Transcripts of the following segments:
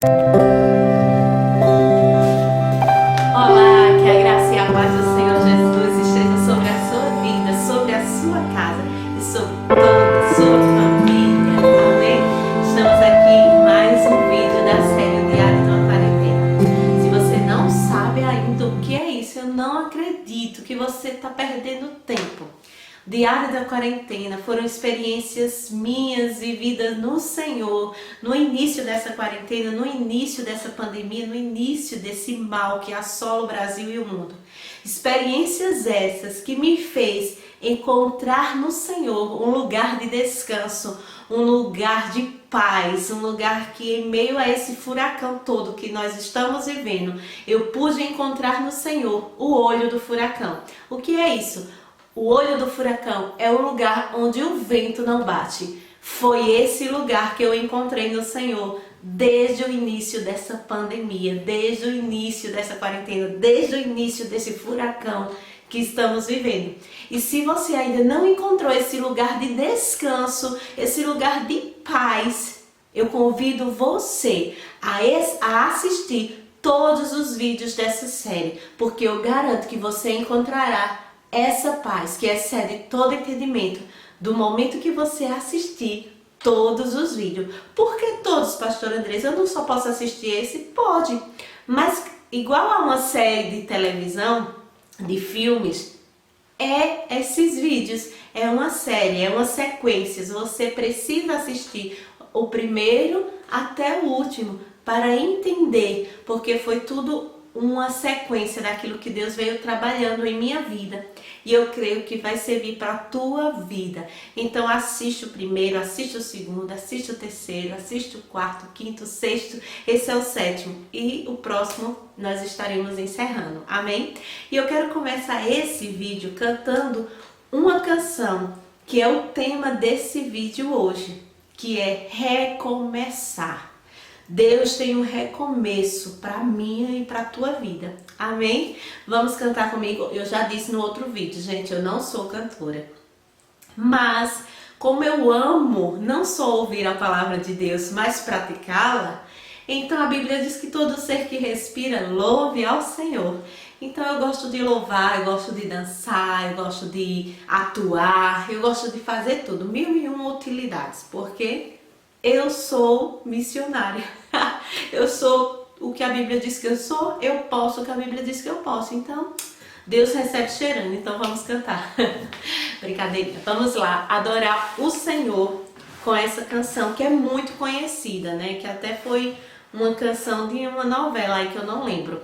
Olá, que a graça e a paz do Senhor Jesus esteja sobre a sua vida, sobre a sua casa e sobre toda a sua família. Amém? Estamos aqui em mais um vídeo da série O Diário de uma Quarentena. Se você não sabe ainda o que é isso, eu não acredito que você está perdendo tempo. Diário da Quarentena foram experiências minhas vividas no Senhor, no início dessa quarentena, no início dessa pandemia, no início desse mal que assola o Brasil e o mundo. Experiências essas que me fez encontrar no Senhor um lugar de descanso, um lugar de paz, um lugar que em meio a esse furacão todo que nós estamos vivendo, eu pude encontrar no Senhor o olho do furacão. O que é isso? O olho do furacão é o lugar onde o vento não bate. Foi esse lugar que eu encontrei no Senhor desde o início dessa pandemia, desde o início dessa quarentena, desde o início desse furacão que estamos vivendo. E se você ainda não encontrou esse lugar de descanso, esse lugar de paz, eu convido você a assistir todos os vídeos dessa série, porque eu garanto que você encontrará essa paz que excede todo entendimento do momento que você assistir todos os vídeos. Por que todos, pastor Andressa? Eu não só posso assistir esse? Pode, mas igual a uma série de televisão, de filmes, é esses vídeos, é uma série, é uma sequência. Você precisa assistir o primeiro até o último para entender, porque foi tudo uma sequência daquilo que Deus veio trabalhando em minha vida e eu creio que vai servir para a tua vida. Então assiste o primeiro, assiste o segundo, assiste o terceiro, assiste o quarto, o quinto, o sexto, esse é o sétimo e o próximo nós estaremos encerrando, amém? E eu quero começar esse vídeo cantando uma canção que é o tema desse vídeo hoje, que é recomeçar. Deus tem um recomeço para minha e para a tua vida. Amém? Vamos cantar comigo? Eu já disse no outro vídeo, gente, eu não sou cantora. Mas, como eu amo não só ouvir a palavra de Deus, mas praticá-la, então a Bíblia diz que todo ser que respira louve ao Senhor. Então eu gosto de louvar, eu gosto de dançar, eu gosto de atuar, eu gosto de fazer tudo, 1001 utilidades, porque eu sou missionária. Eu sou o que a Bíblia diz que eu sou, eu posso o que a Bíblia diz que eu posso. Então, Deus recebe cheirando. Então vamos cantar. Brincadeirinha. Vamos lá, adorar o Senhor com essa canção que é muito conhecida, né? Que até foi uma canção de uma novela aí que eu não lembro.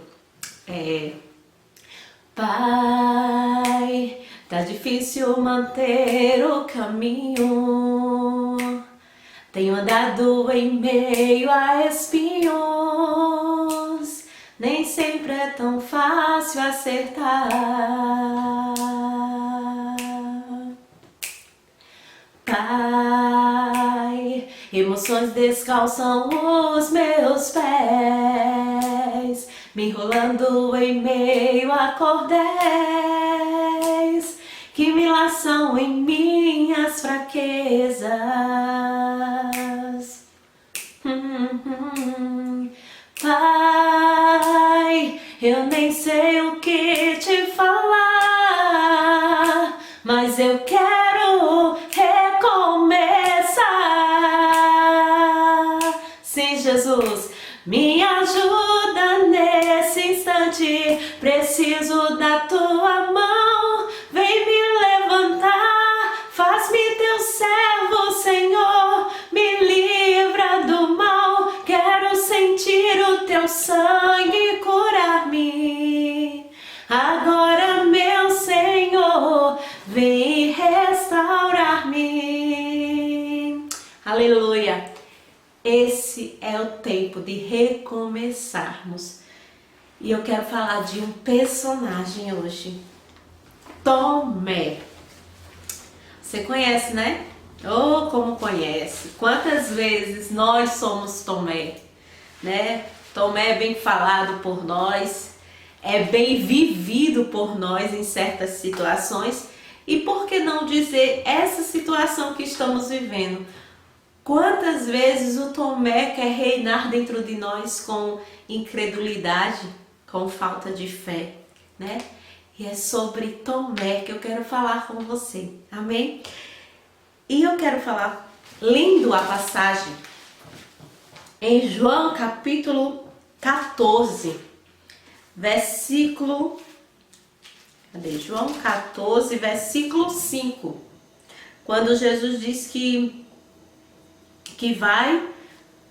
Pai, tá difícil manter o caminho. Tenho andado em meio a espinhos, nem sempre é tão fácil acertar. Pai, emoções descalçam os meus pés, me enrolando em meio a cordéis que me laçam em minhas fraquezas. Pai, eu nem sei o que te falar, mas eu quero recomeçar. Sim, Jesus, me ajuda nesse instante, preciso da tua mão, vem me levantar, faz-me teu servo, Senhor, me livra do mal, quero sentir o teu sangue curar-me. Agora, meu Senhor, vem restaurar-me. Aleluia! Esse é o tempo de recomeçarmos. E eu quero falar de um personagem hoje. Tomé. Você conhece, né? Oh, como conhece. Quantas vezes nós somos Tomé, né? Tomé é bem falado por nós, é bem vivido por nós em certas situações. E por que não dizer essa situação que estamos vivendo? Quantas vezes o Tomé quer reinar dentro de nós com incredulidade, com falta de fé, né? E é sobre Tomé que eu quero falar com você, amém? E eu quero falar, lendo a passagem em João capítulo 14, versículo... Cadê? João 14, versículo 5. Quando Jesus diz que vai,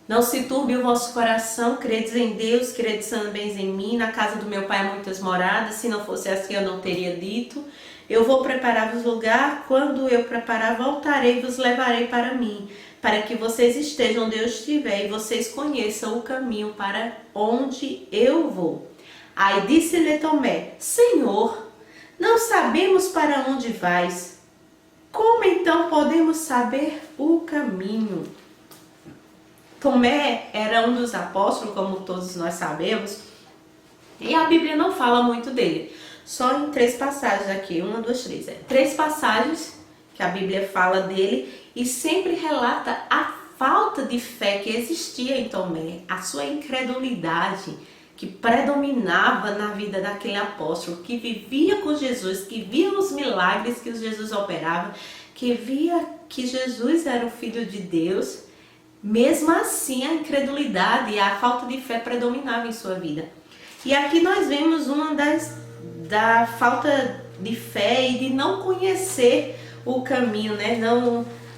não se turbe o vosso coração, credes em Deus, credes também em mim, na casa do meu Pai há muitas moradas, se não fosse assim eu não teria dito. Eu vou preparar-vos lugar, quando eu preparar voltarei e vos levarei para mim, para que vocês estejam onde eu estiver e vocês conheçam o caminho para onde eu vou. Aí disse-lhe Tomé, Senhor, não sabemos para onde vais, como então podemos saber o caminho? Tomé era um dos apóstolos, como todos nós sabemos, e a Bíblia não fala muito dele. Só em 3 passagens aqui, 1, 2, 3. 3 passagens que a Bíblia fala dele e sempre relata a falta de fé que existia em Tomé, a sua incredulidade que predominava na vida daquele apóstolo, que vivia com Jesus, que via os milagres que Jesus operava, que via que Jesus era o Filho de Deus. Mesmo assim, a incredulidade e a falta de fé predominava em sua vida. E aqui nós vemos uma da falta de fé e de não conhecer o caminho, né?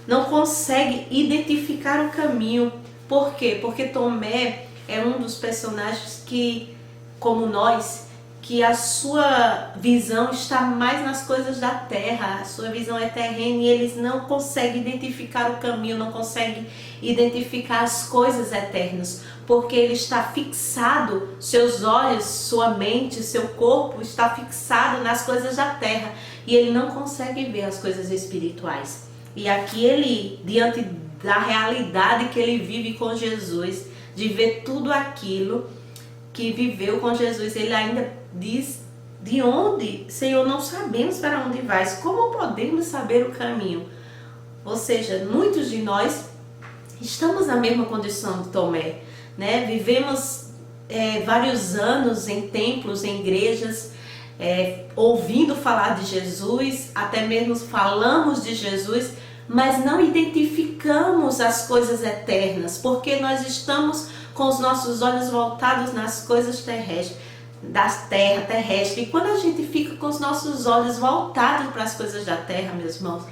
Não consegue identificar o caminho. Por quê? Porque Tomé é um dos personagens que, como nós, que a sua visão está mais nas coisas da terra, a sua visão é terrena e eles não conseguem identificar o caminho, não conseguem identificar as coisas eternas, porque ele está fixado, seus olhos, sua mente, seu corpo está fixado nas coisas da terra e ele não consegue ver as coisas espirituais. E aqui ele, diante da realidade que ele vive com Jesus, de ver tudo aquilo que viveu com Jesus, ele ainda diz, de onde, Senhor, não sabemos para onde vais, como podemos saber o caminho? Ou seja, muitos de nós estamos na mesma condição de Tomé, né? Vivemos vários anos em templos, em igrejas, ouvindo falar de Jesus, até mesmo falamos de Jesus, mas não identificamos as coisas eternas, porque nós estamos com os nossos olhos voltados nas coisas terrestres, das terra terrestre. E quando a gente fica com os nossos olhos voltados para as coisas da terra, meus irmãos,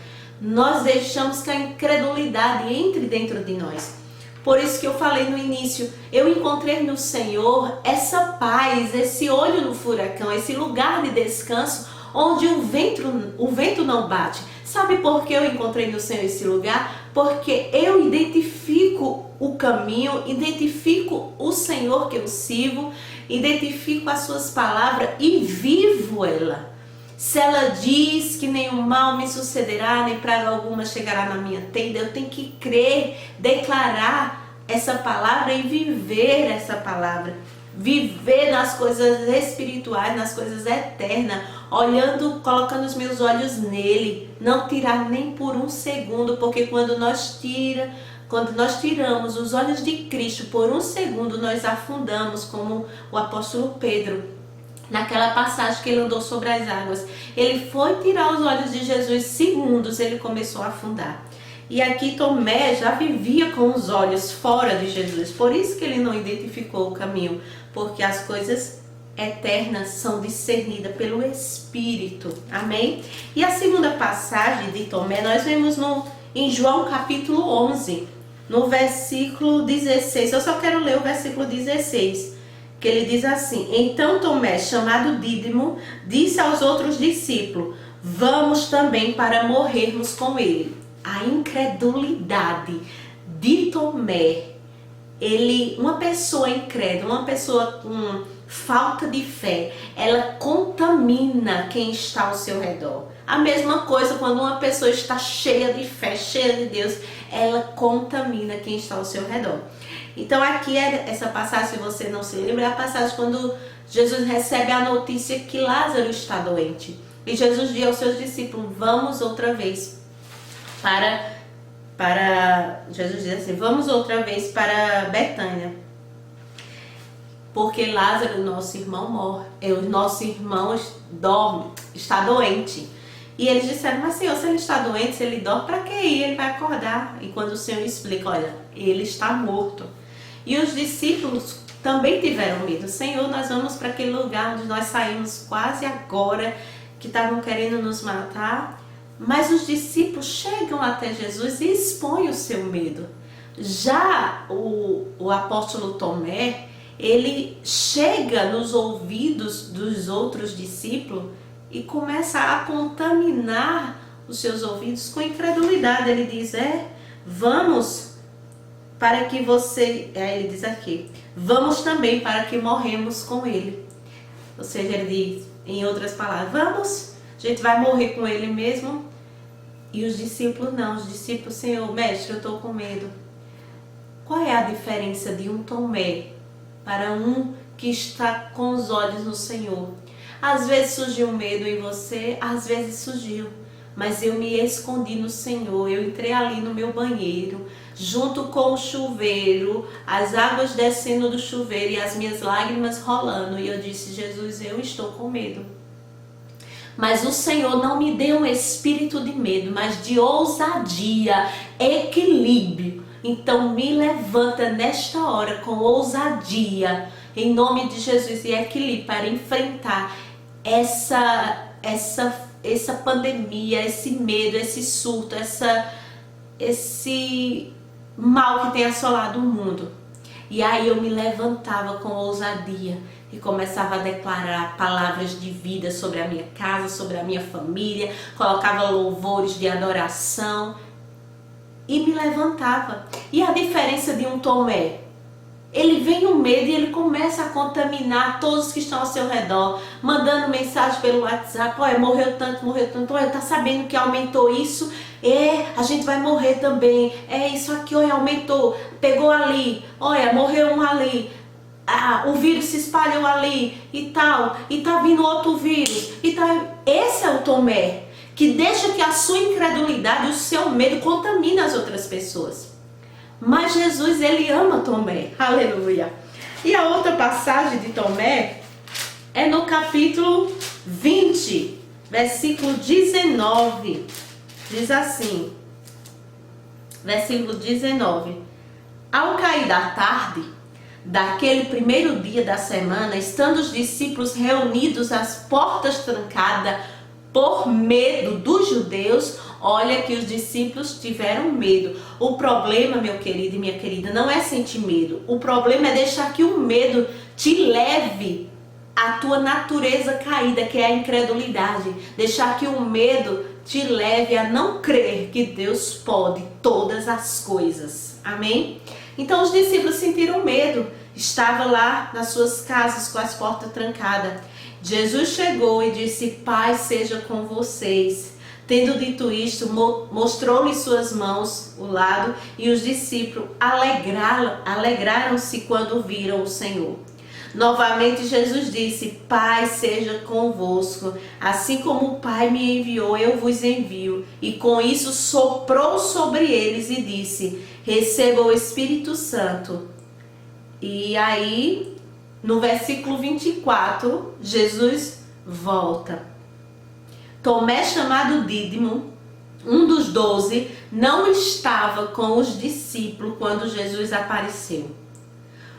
nós deixamos que a incredulidade entre dentro de nós. Por isso que eu falei no início, eu encontrei no Senhor essa paz, esse olho no furacão, esse lugar de descanso onde o vento não bate. Sabe por que eu encontrei no Senhor esse lugar? Porque eu identifico o caminho, identifico o Senhor que eu sirvo, identifico as suas palavras e vivo ela. Se ela diz que nenhum mal me sucederá, nem praga alguma chegará na minha tenda, eu tenho que crer, declarar essa palavra e viver essa palavra. Viver nas coisas espirituais, nas coisas eternas, olhando, colocando os meus olhos nele, não tirar nem por um segundo, porque quando nós tiramos os olhos de Cristo por um segundo, nós afundamos, como o apóstolo Pedro, naquela passagem que ele andou sobre as águas. Ele foi tirar os olhos de Jesus, segundos ele começou a afundar. E aqui Tomé já vivia com os olhos fora de Jesus, por isso que ele não identificou o caminho, porque as coisas eternas são discernidas pelo Espírito, amém? E a segunda passagem de Tomé nós vemos em João capítulo 11, no versículo 16, eu só quero ler o versículo 16, que ele diz assim: Então Tomé, chamado Dídimo, disse aos outros discípulos, vamos também para morrermos com ele. A incredulidade de Tomé, uma pessoa incrédula, uma pessoa com falta de fé, ela contamina quem está ao seu redor. A mesma coisa quando uma pessoa está cheia de fé, cheia de Deus, ela contamina quem está ao seu redor. Então aqui essa passagem, se você não se lembra, é a passagem quando Jesus recebe a notícia que Lázaro está doente. E Jesus diz aos seus discípulos, vamos outra vez para Jesus diz assim, vamos outra vez para Betânia, porque Lázaro, nosso irmão, morre. O nosso irmão dorme, está doente. E eles disseram, mas Senhor, se ele está doente, se ele dorme, para que ir? Ele vai acordar. E quando o Senhor explica, olha, ele está morto. E os discípulos também tiveram medo. Senhor, nós vamos para aquele lugar onde nós saímos quase agora, que estavam querendo nos matar. Mas os discípulos chegam até Jesus e expõem o seu medo. Já o apóstolo Tomé, ele chega nos ouvidos dos outros discípulos e começa a contaminar os seus ouvidos com incredulidade. Ele diz, vamos para que você... ele diz aqui, vamos também para que morremos com ele. Ou seja, ele diz, em outras palavras, vamos, a gente vai morrer com ele mesmo. E os discípulos não, os discípulos, Senhor, mestre, eu estou com medo. Qual é a diferença de um Tomé para um que está com os olhos no Senhor? Às vezes surgiu medo em você, às vezes surgiu. Mas eu me escondi no Senhor, eu entrei ali no meu banheiro, junto com o chuveiro, as águas descendo do chuveiro e as minhas lágrimas rolando. E eu disse, Jesus, eu estou com medo. Mas o Senhor não me deu um espírito de medo, mas de ousadia, equilíbrio. Então me levanta nesta hora com ousadia, em nome de Jesus, e equilíbrio para enfrentar essa pandemia, esse medo, esse surto, esse mal que tem assolado o mundo. E aí eu me levantava com ousadia e começava a declarar palavras de vida sobre a minha casa, sobre a minha família, colocava louvores de adoração e me levantava. E a diferença de um Tomé? Ele vem o medo e ele começa a contaminar todos que estão ao seu redor, mandando mensagem pelo WhatsApp, olha, morreu tanto, olha, tá sabendo que aumentou isso? A gente vai morrer também, isso aqui, olha, aumentou, pegou ali, olha, morreu um ali, o vírus se espalhou ali e tal, e tá vindo outro vírus, e tal. Esse é o Tomé, que deixa que a sua incredulidade, o seu medo contamine as outras pessoas. Mas Jesus, ele ama Tomé, aleluia. E a outra passagem de Tomé é no capítulo 20, versículo 19. Diz assim, versículo 19. Ao cair da tarde, daquele primeiro dia da semana, estando os discípulos reunidos, as portas trancadas por medo dos judeus, olha que os discípulos tiveram medo. O problema, meu querido e minha querida, não é sentir medo. O problema é deixar que o medo te leve à tua natureza caída, que é a incredulidade. Deixar que o medo te leve a não crer que Deus pode todas as coisas. Amém? Então os discípulos sentiram medo. Estavam lá nas suas casas com as portas trancadas. Jesus chegou e disse, Pai seja com vocês. Tendo dito isto, mostrou-lhe suas mãos, o lado, e os discípulos alegraram-se quando viram o Senhor. Novamente Jesus disse, Pai seja convosco, assim como o Pai me enviou, eu vos envio. E com isso soprou sobre eles e disse, receba o Espírito Santo. E aí, no versículo 24, Jesus volta. Tomé, chamado Dídimo, um dos 12, não estava com os discípulos quando Jesus apareceu.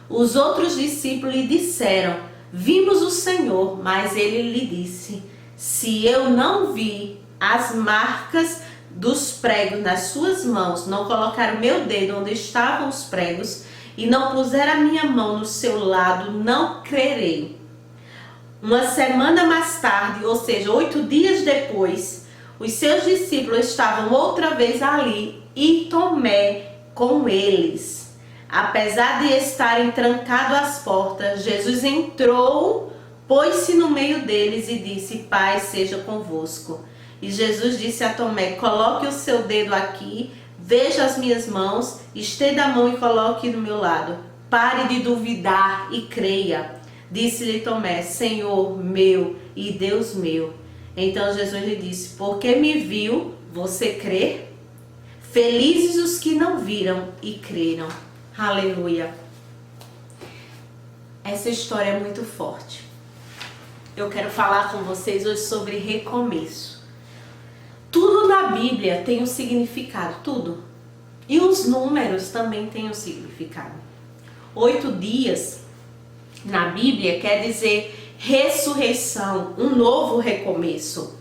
Os outros discípulos lhe disseram, vimos o Senhor, mas ele lhe disse, se eu não vi as marcas dos pregos nas suas mãos, não colocar o meu dedo onde estavam os pregos e não puser a minha mão no seu lado, não crerei. Uma semana mais tarde, ou seja, 8 dias depois, os seus discípulos estavam outra vez ali e Tomé com eles. Apesar de estarem trancadas as portas, Jesus entrou, pôs-se no meio deles e disse, Pai seja convosco. E Jesus disse a Tomé, coloque o seu dedo aqui, veja as minhas mãos, estenda a mão e coloque no meu lado. Pare de duvidar e creia. Disse-lhe Tomé, Senhor meu e Deus meu. Então Jesus lhe disse, porque me viu, você crê? Felizes os que não viram e creram. Aleluia. Essa história é muito forte. Eu quero falar com vocês hoje sobre recomeço. Tudo na Bíblia tem um significado, tudo. E os números também têm um significado. 8 dias na Bíblia quer dizer ressurreição, um novo recomeço.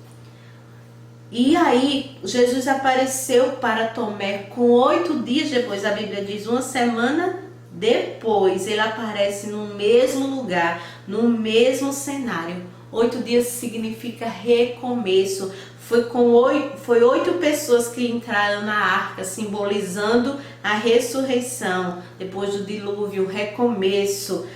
E aí Jesus apareceu para Tomé com 8 dias depois, a Bíblia diz, uma semana depois, ele aparece no mesmo lugar, no mesmo cenário. 8 dias significa recomeço. Foi 8 pessoas que entraram na arca, simbolizando a ressurreição, depois do dilúvio, o recomeço.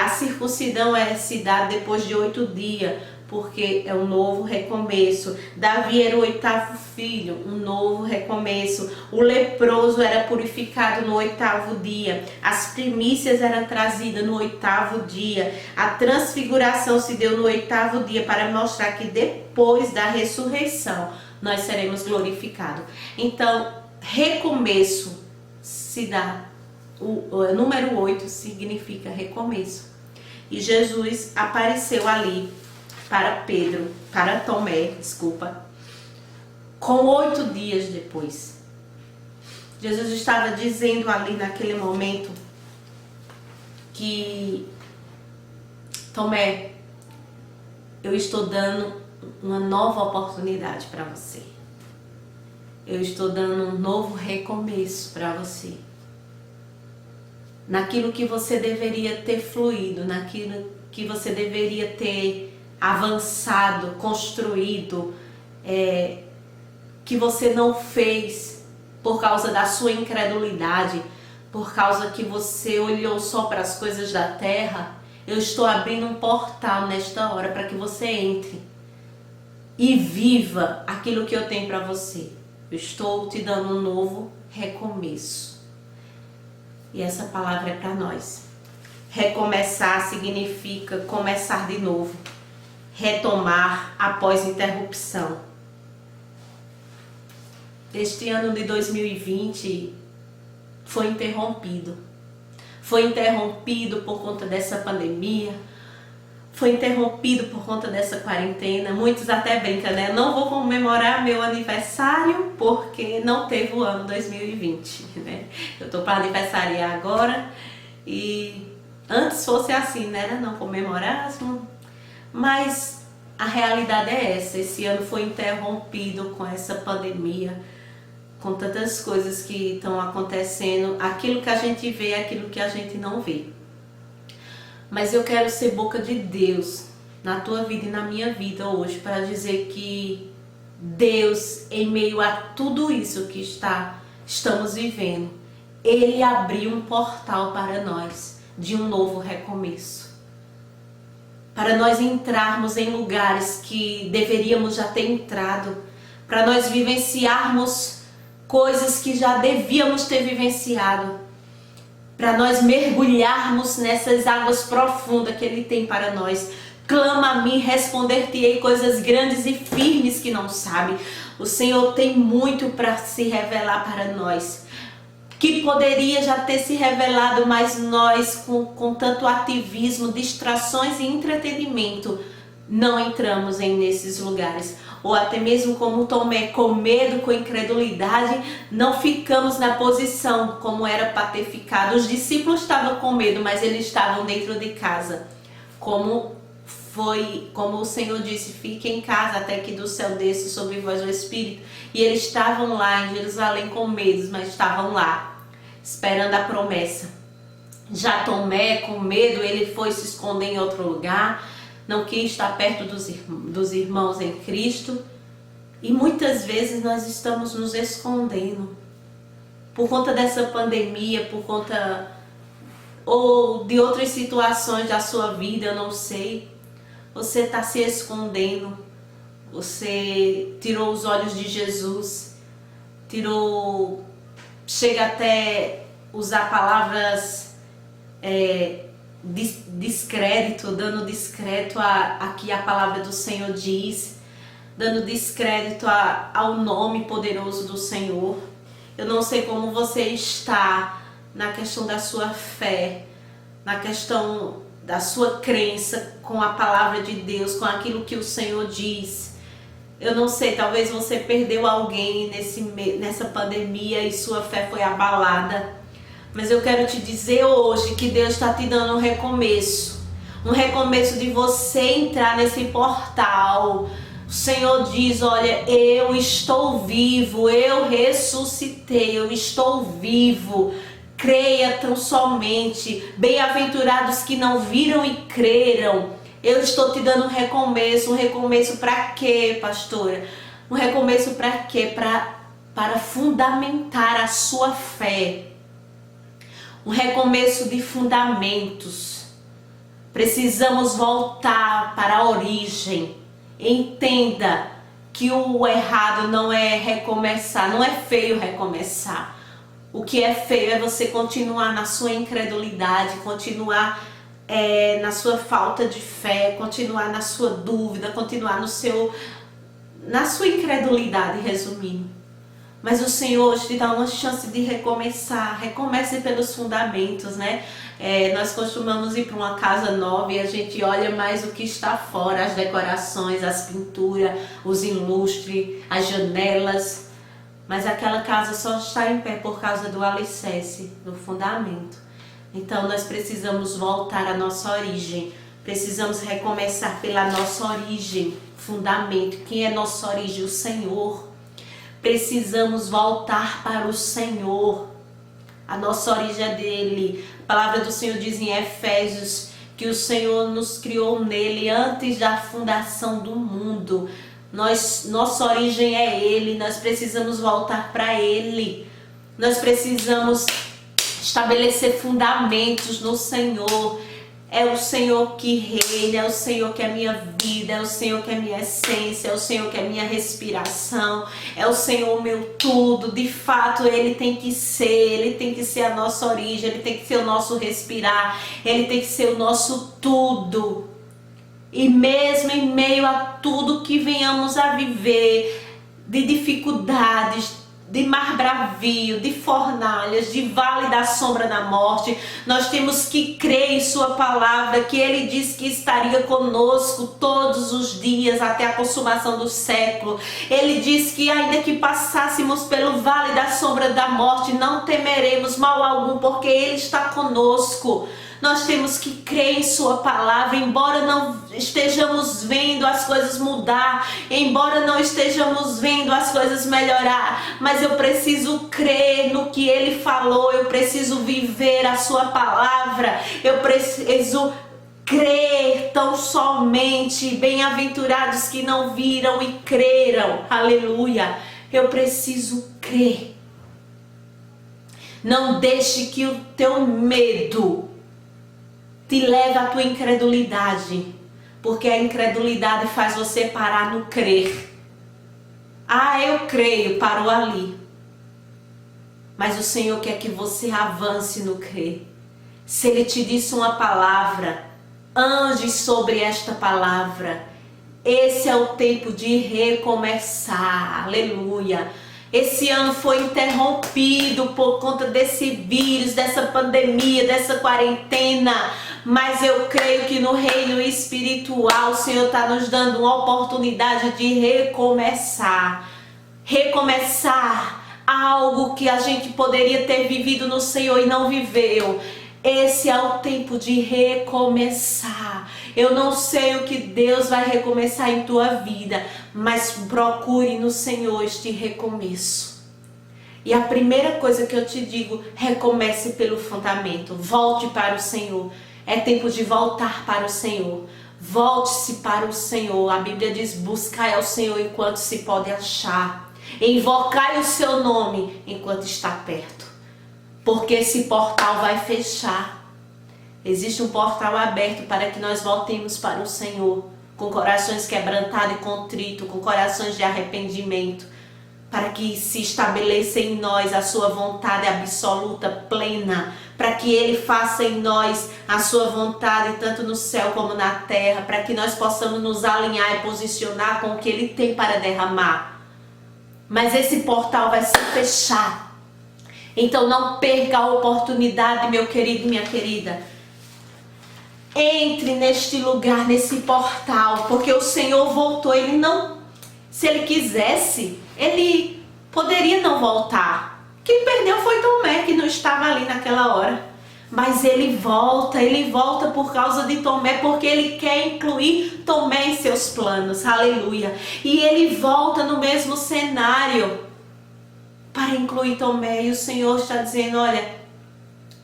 A circuncidão é se dada depois de 8 dias, porque é um novo recomeço. Davi era o 8º filho, um novo recomeço. O leproso era purificado no 8º dia. As primícias eram trazidas no 8º dia. A transfiguração se deu no 8º dia para mostrar que depois da ressurreição nós seremos glorificados. Então, recomeço se dá. O número 8 significa recomeço. E Jesus apareceu ali para Tomé, com 8 dias depois. Jesus estava dizendo ali naquele momento que Tomé, eu estou dando uma nova oportunidade para você. Eu estou dando um novo recomeço para você. Naquilo que você deveria ter fluído, naquilo que você deveria ter avançado, construído, que você não fez por causa da sua incredulidade, por causa que você olhou só para as coisas da terra. Eu estou abrindo um portal nesta hora para que você entre e viva aquilo que eu tenho para você. Eu estou te dando um novo recomeço. E essa palavra é para nós. Recomeçar significa começar de novo. Retomar após interrupção. Este ano de 2020 foi interrompido. Foi interrompido por conta dessa pandemia. Foi interrompido por conta dessa quarentena. Muitos até brincam, né? Não vou comemorar meu aniversário porque não teve o ano 2020, né? Eu tô para aniversariar agora e antes fosse assim, né? Não comemorássemos. Mas a realidade é essa. Esse ano foi interrompido com essa pandemia, com tantas coisas que estão acontecendo. Aquilo que a gente vê é aquilo que a gente não vê. Mas eu quero ser boca de Deus na tua vida e na minha vida hoje para dizer que Deus, em meio a tudo isso que estamos vivendo, Ele abriu um portal para nós de um novo recomeço. Para nós entrarmos em lugares que deveríamos já ter entrado, para nós vivenciarmos coisas que já devíamos ter vivenciado, para nós mergulharmos nessas águas profundas que Ele tem para nós. Clama a mim, responder-te-ei coisas grandes e firmes que não sabe. O Senhor tem muito para se revelar para nós, que poderia já ter se revelado, mas nós com tanto ativismo, distrações e entretenimento, não entramos nesses lugares. Ou até mesmo como Tomé, com medo, com incredulidade, não ficamos na posição como era para ter ficado. Os discípulos estavam com medo, mas eles estavam dentro de casa. Como o Senhor disse, fique em casa até que do céu desça sobre vós o Espírito. E eles estavam lá em Jerusalém com medo, mas estavam lá, esperando a promessa. Já Tomé, com medo, ele foi se esconder em outro lugar, não quis estar perto dos irmãos em Cristo. E muitas vezes nós estamos nos escondendo por conta dessa pandemia, por conta ou de outras situações da sua vida, eu não sei. Você está se escondendo, você tirou os olhos de Jesus, chega até usar palavras descrédito, dando descrédito a que a palavra do Senhor diz. dando descrédito ao nome poderoso do Senhor. Eu não sei como você está na questão da sua fé, na questão da sua crença com a palavra de Deus, com aquilo que o Senhor diz. Eu não sei, talvez você perdeu alguém nessa pandemia e sua fé foi abalada. Mas eu quero te dizer hoje que Deus está te dando um recomeço. Um recomeço de você entrar nesse portal. O Senhor diz, olha, eu estou vivo, eu ressuscitei, eu estou vivo. Creia tão somente. Bem-aventurados que não viram e creram. Eu estou te dando um recomeço. Um recomeço para quê, pastora? Um recomeço para quê? Para fundamentar a sua fé. Um recomeço de fundamentos. Precisamos voltar para a origem. Entenda que o errado não é recomeçar, não é feio recomeçar. O que é feio é você continuar na sua incredulidade, continuar na sua falta de fé, continuar na sua dúvida, continuar na sua incredulidade, resumindo. Mas o Senhor hoje te dá uma chance de recomeçar. Recomece pelos fundamentos, né? Nós costumamos ir para uma casa nova e a gente olha mais o que está fora, as decorações, as pinturas, os ilustres, as janelas. Mas aquela casa só está em pé por causa do alicerce, do fundamento. Então nós precisamos voltar à nossa origem. Precisamos recomeçar pela nossa origem, fundamento. Quem é nossa origem? O Senhor. Precisamos voltar para o Senhor. A nossa origem é dele. A palavra do Senhor diz em Efésios que o Senhor nos criou nele antes da fundação do mundo. Nossa origem é ele. Nós precisamos voltar para ele. Nós precisamos estabelecer fundamentos no Senhor. É o Senhor que reina, é o Senhor que é a minha vida, é o Senhor que é a minha essência, é o Senhor que é a minha respiração, é o Senhor meu tudo. De fato, Ele tem que ser a nossa origem, Ele tem que ser o nosso respirar, Ele tem que ser o nosso tudo. E mesmo em meio a tudo que venhamos a viver, de dificuldades, de mar bravio, de fornalhas, de vale da sombra da morte, nós temos que crer em sua palavra, que ele disse que estaria conosco todos os dias até a consumação do século. Ele disse que ainda que passássemos pelo vale da sombra da morte, não temeremos mal algum, porque ele está conosco. Nós temos que crer em sua palavra, embora não estejamos vendo as coisas mudar, embora não estejamos vendo as coisas melhorar, mas eu preciso crer no que ele falou, eu preciso viver a sua palavra, eu preciso crer tão somente. Bem-aventurados que não viram e creram, aleluia. Eu preciso crer. Não deixe que o teu medo te leva à tua incredulidade, porque a incredulidade faz você parar no crer. Ah, eu creio, parou ali. Mas o Senhor quer que você avance no crer. Se Ele te disse uma palavra, ande sobre esta palavra. Esse é o tempo de recomeçar, aleluia. Esse ano foi interrompido por conta desse vírus, dessa pandemia, dessa quarentena. Mas eu creio que no reino espiritual o Senhor está nos dando uma oportunidade de recomeçar. Recomeçar algo que a gente poderia ter vivido no Senhor e não viveu. Esse é o tempo de recomeçar. Eu não sei o que Deus vai recomeçar em tua vida, mas procure no Senhor este recomeço. E a primeira coisa que eu te digo, recomece pelo fundamento. Volte para o Senhor. É tempo de voltar para o Senhor. Volte-se para o Senhor. A Bíblia diz, buscai ao Senhor enquanto se pode achar. Invocai o seu nome enquanto está perto. Porque esse portal vai fechar. Existe um portal aberto para que nós voltemos para o Senhor, com corações quebrantados e contritos, com corações de arrependimento. para que se estabeleça em nós a sua vontade absoluta, plena, para que Ele faça em nós a sua vontade, tanto no céu como na terra, para que nós possamos nos alinhar e posicionar com o que Ele tem para derramar. Mas esse portal vai se fechar. Então não perca a oportunidade, meu querido e minha querida. Entre neste lugar, nesse portal, porque o Senhor voltou. Ele não, se Ele quisesse, Ele poderia não voltar. Quem perdeu foi Tomé, que não estava ali naquela hora. Mas Ele volta por causa de Tomé, porque Ele quer incluir Tomé em seus planos. Aleluia. E Ele volta no mesmo cenário para incluir Tomé. E o Senhor está dizendo, olha,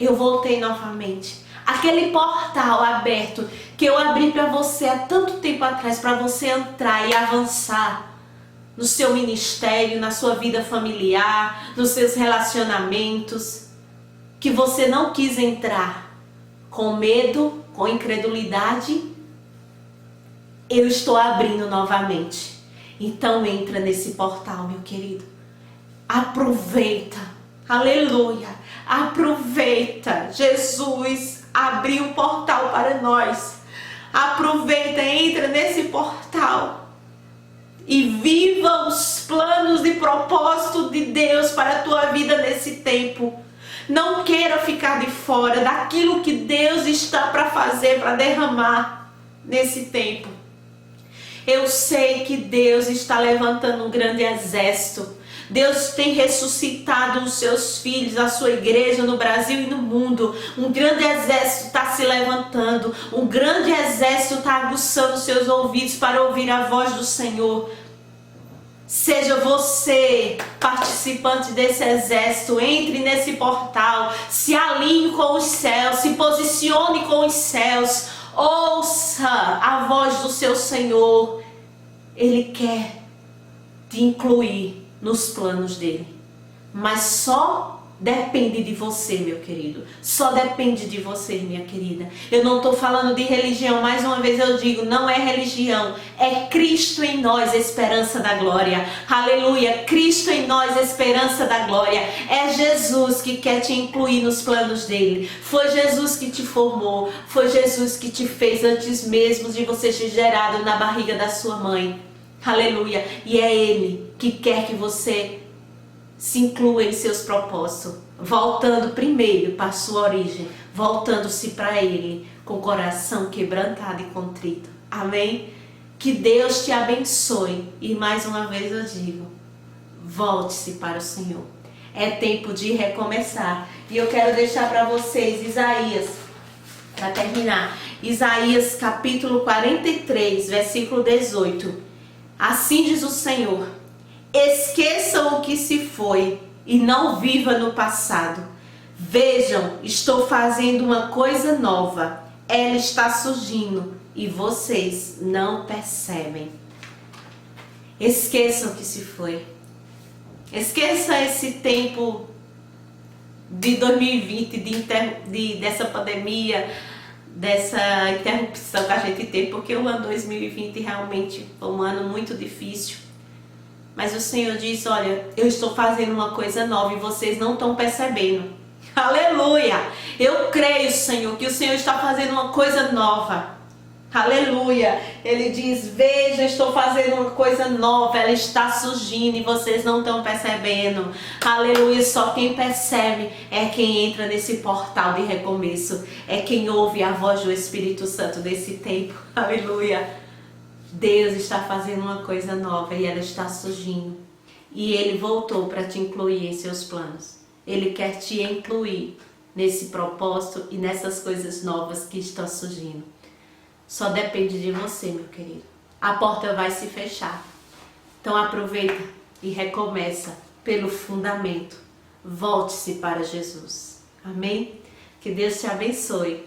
eu voltei novamente. Aquele portal aberto que eu abri para você há tanto tempo atrás, para você entrar e avançar no seu ministério, na sua vida familiar, nos seus relacionamentos, que você não quis entrar com medo, com incredulidade, eu estou abrindo novamente. Então entra nesse portal, meu querido. Aproveita. Aleluia. Aproveita. Jesus abriu o portal para nós. Aproveita, entra nesse portal e viva os planos e propósitos de Deus para a tua vida nesse tempo. Não queira ficar de fora daquilo que Deus está para fazer, para derramar nesse tempo. Eu sei que Deus está levantando um grande exército. Deus tem ressuscitado os seus filhos, a sua igreja no Brasil e no mundo. Um grande exército está se levantando. Um grande exército está aguçando seus ouvidos para ouvir a voz do Senhor. Seja você participante desse exército, entre nesse portal, se alinhe com os céus, se posicione com os céus, ouça a voz do seu Senhor. Ele quer te incluir nos planos dele, mas só depende de você, meu querido. Só depende de você, minha querida. Eu não estou falando de religião, mais uma vez eu digo, não é religião, é Cristo em nós, esperança da glória. Aleluia, Cristo em nós, esperança da glória. É Jesus que quer te incluir nos planos dele. Foi Jesus que te formou, foi Jesus que te fez antes mesmo de você ser gerado na barriga da sua mãe. Aleluia, e é Ele que quer que você se inclua em seus propósitos, voltando primeiro para a sua origem, voltando-se para Ele com o coração quebrantado e contrito. Amém? Que Deus te abençoe e mais uma vez eu digo, volte-se para o Senhor. É tempo de recomeçar. E eu quero deixar para vocês Isaías, para terminar, Isaías capítulo 43, versículo 18. Assim diz o Senhor: esqueçam o que se foi e não viva no passado. Vejam, estou fazendo uma coisa nova. Ela está surgindo e vocês não percebem. Esqueçam o que se foi. Esqueça esse tempo de 2020, dessa pandemia, dessa interrupção que a gente teve, porque o ano 2020 realmente foi um ano muito difícil. Mas o Senhor diz, olha, eu estou fazendo uma coisa nova e vocês não estão percebendo. Aleluia! Eu creio, Senhor, que o Senhor está fazendo uma coisa nova. Aleluia! Ele diz, veja, estou fazendo uma coisa nova, ela está surgindo e vocês não estão percebendo. Aleluia! Só quem percebe é quem entra nesse portal de recomeço. É quem ouve a voz do Espírito Santo desse tempo. Aleluia! Deus está fazendo uma coisa nova e ela está surgindo. E Ele voltou para te incluir em seus planos. Ele quer te incluir nesse propósito e nessas coisas novas que estão surgindo. Só depende de você, meu querido. A porta vai se fechar. Então aproveita e recomeça pelo fundamento. Volte-se para Jesus. Amém? Que Deus te abençoe.